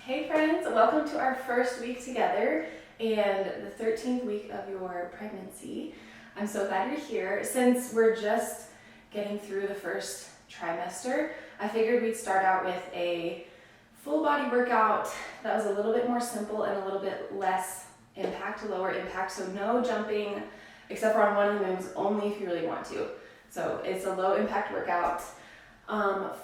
Hey friends, welcome to our first week together and the 13th week of your pregnancy. I'm so glad you're here. Since we're just getting through the first trimester, I figured we'd start out with a full body workout that was a little bit more simple and a little bit less impact, lower impact. So no jumping except for on one of the moves, only if you really want to. So it's a low impact workout,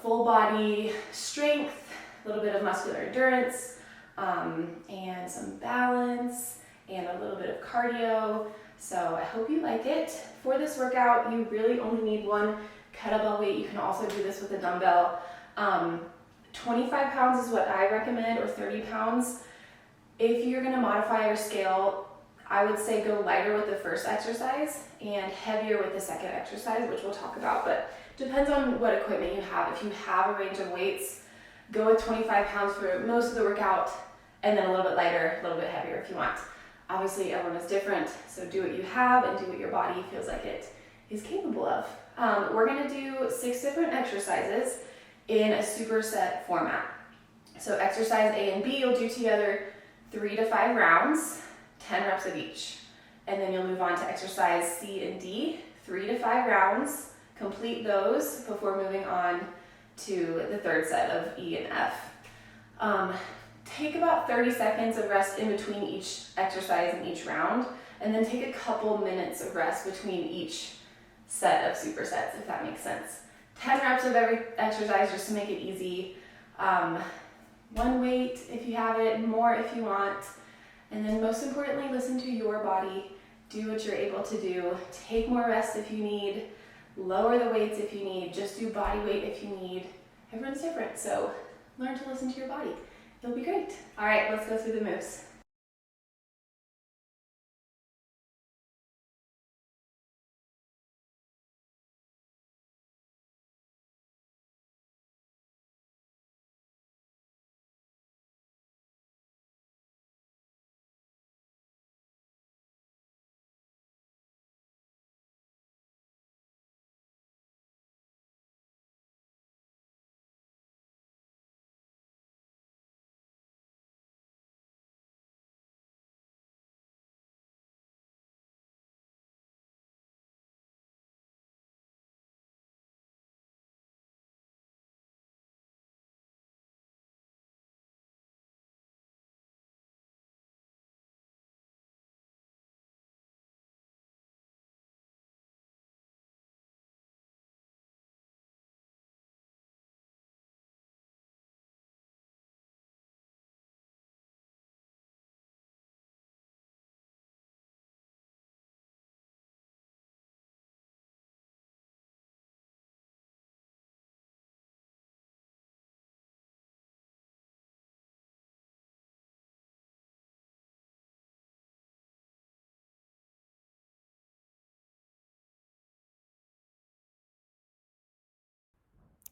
full body strength, a little bit of muscular endurance, and some balance, and a little bit of cardio. So I hope you like it. For this workout, you really only need one kettlebell weight. You can also do this with a dumbbell. 25 pounds is what I recommend, or 30 pounds. If you're gonna modify your scale, I would say go lighter with the first exercise and heavier with the second exercise, which we'll talk about, but depends on what equipment you have. If you have a range of weights, go with 25 pounds for most of the workout, and then a little bit lighter, a little bit heavier if you want. Obviously, everyone is different, so do what you have and do what your body feels like it is capable of. We're gonna do 6 different exercises in a superset format. So exercise A and B, you'll do together 3 to 5 rounds, 10 reps of each. And then you'll move on to exercise C and D, 3 to 5 rounds, complete those before moving on to the third set of E and F. Take about 30 seconds of rest in between each exercise and each round, and then take a couple minutes of rest between each set of supersets, if that makes sense. 10 reps of every exercise just to make it easy. One weight if you have it, more if you want. And then most importantly, listen to your body. Do what you're able to do. Take more rest if you need. Lower the weights if you need. Just do body weight if you need. Everyone's different, so learn to listen to your body. You'll be great. All right, let's go through the moves.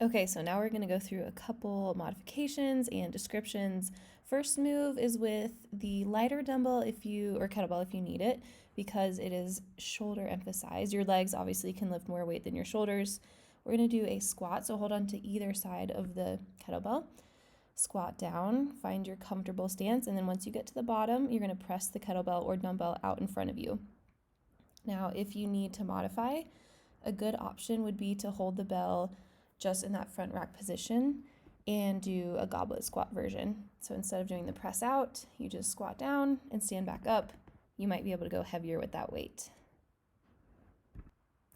Okay, so now we're going to go through a couple modifications and descriptions. First move is with the lighter dumbbell or kettlebell if you need it, because it is shoulder emphasized. Your legs obviously can lift more weight than your shoulders. We're going to do a squat, so hold on to either side of the kettlebell. Squat down, find your comfortable stance, and then once you get to the bottom, you're going to press the kettlebell or dumbbell out in front of you. Now, if you need to modify, a good option would be to hold the bell just in that front rack position and do a goblet squat version. So instead of doing the press out, you just squat down and stand back up. You might be able to go heavier with that weight.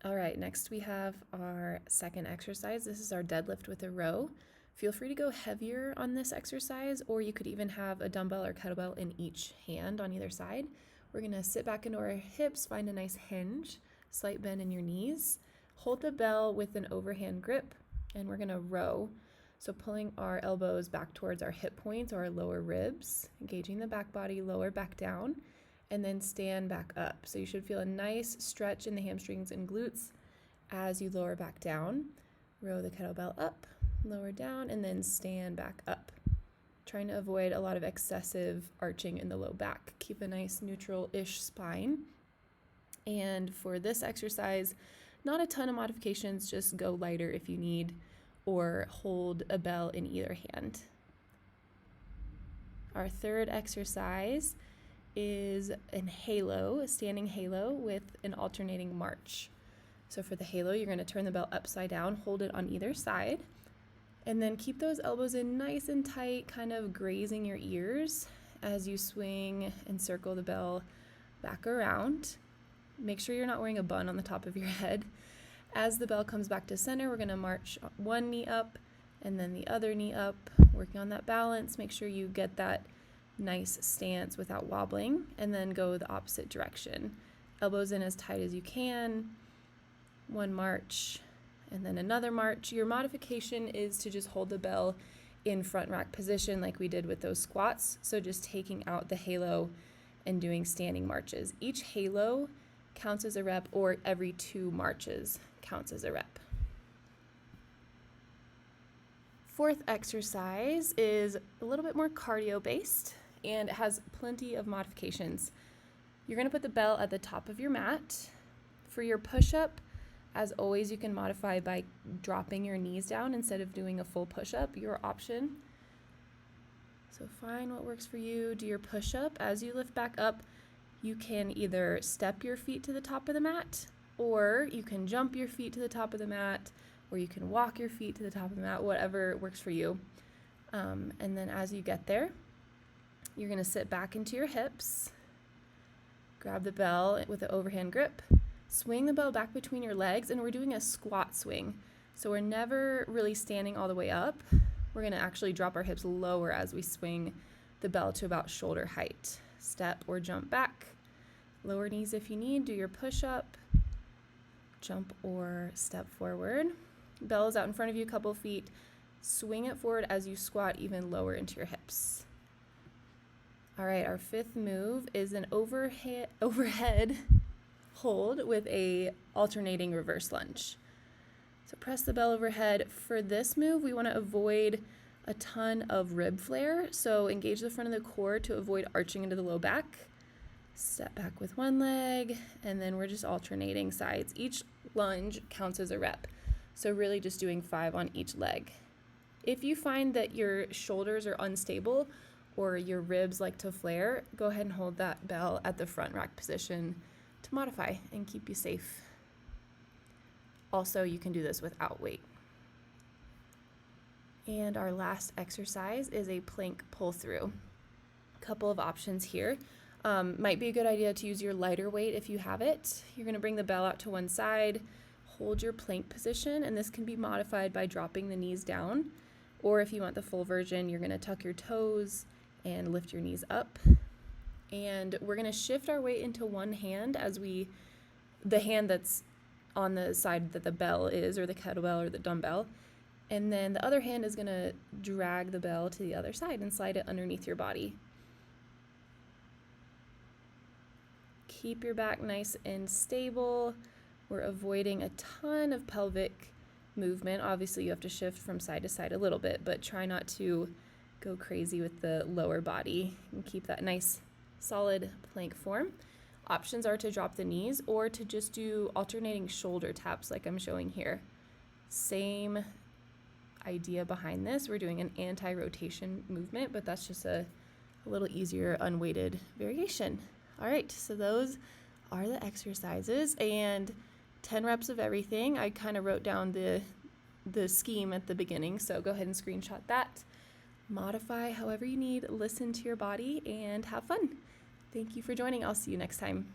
All right, next we have our second exercise. This is our deadlift with a row. Feel free to go heavier on this exercise, or you could even have a dumbbell or kettlebell in each hand on either side. We're gonna sit back into our hips, find a nice hinge, slight bend in your knees. Hold the bell with an overhand grip, and we're gonna row. So pulling our elbows back towards our hip points or our lower ribs, engaging the back body, lower back down, and then stand back up. So you should feel a nice stretch in the hamstrings and glutes as you lower back down. Row the kettlebell up, lower down, and then stand back up. Trying to avoid a lot of excessive arching in the low back. Keep a nice neutral-ish spine. And for this exercise, not a ton of modifications, just go lighter if you need, or hold a bell in either hand. Our third exercise is a standing halo with an alternating march. So for the halo, you're going to turn the bell upside down, hold it on either side, and then keep those elbows in nice and tight, kind of grazing your ears as you swing and circle the bell back around. Make sure you're not wearing a bun on the top of your head. As the bell comes back to center, we're going to march one knee up and then the other knee up, working on that balance. Make sure you get that nice stance without wobbling, and then go the opposite direction. Elbows in as tight as you can. One march and then another march. Your modification is to just hold the bell in front rack position like we did with those squats. So just taking out the halo and doing standing marches. Each halo counts as a rep, or every 2 marches counts as a rep. Fourth exercise is a little bit more cardio based, and it has plenty of modifications. You're going to put the bell at the top of your mat. For your push-up, as always, you can modify by dropping your knees down instead of doing a full push-up, your option. So find what works for you. Do your push-up. As you lift back up, you can either step your feet to the top of the mat, or you can jump your feet to the top of the mat, or you can walk your feet to the top of the mat, whatever works for you. And then as you get there, you're going to sit back into your hips, grab the bell with an overhand grip, swing the bell back between your legs, and we're doing a squat swing. So we're never really standing all the way up. We're going to actually drop our hips lower as we swing the bell to about shoulder height. Step or jump back. Lower knees if you need. Do your push-up. Jump or step forward. Bell is out in front of you a couple feet. Swing it forward as you squat even lower into your hips. All right, our fifth move is an overhead hold with a alternating reverse lunge. So press the bell overhead. For this move, we want to avoid a ton of rib flare. So engage the front of the core to avoid arching into the low back. Step back with one leg, and then we're just alternating sides. Each lunge counts as a rep. So really just doing 5 on each leg. If you find that your shoulders are unstable or your ribs like to flare, go ahead and hold that bell at the front rack position to modify and keep you safe. Also, you can do this without weight. And our last exercise is a plank pull through. Couple of options here. Might be a good idea to use your lighter weight if you have it. You're going to bring the bell out to one side, hold your plank position, and this can be modified by dropping the knees down. Or if you want the full version, you're going to tuck your toes and lift your knees up. And we're going to shift our weight into one hand the hand that's on the side that the bell is, or the kettlebell or the dumbbell. And then the other hand is going to drag the bell to the other side and slide it underneath your body. Keep your back nice and stable. We're avoiding a ton of pelvic movement. Obviously, you have to shift from side to side a little bit, but try not to go crazy with the lower body and keep that nice, solid plank form. Options are to drop the knees or to just do alternating shoulder taps like I'm showing here. Same idea behind this. We're doing an anti-rotation movement, but that's just a little easier unweighted variation. All right, so those are the exercises, and 10 reps of everything. I kind of wrote down the scheme at the beginning, so go ahead and screenshot that. Modify however you need, listen to your body, and have fun. Thank you for joining. I'll see you next time.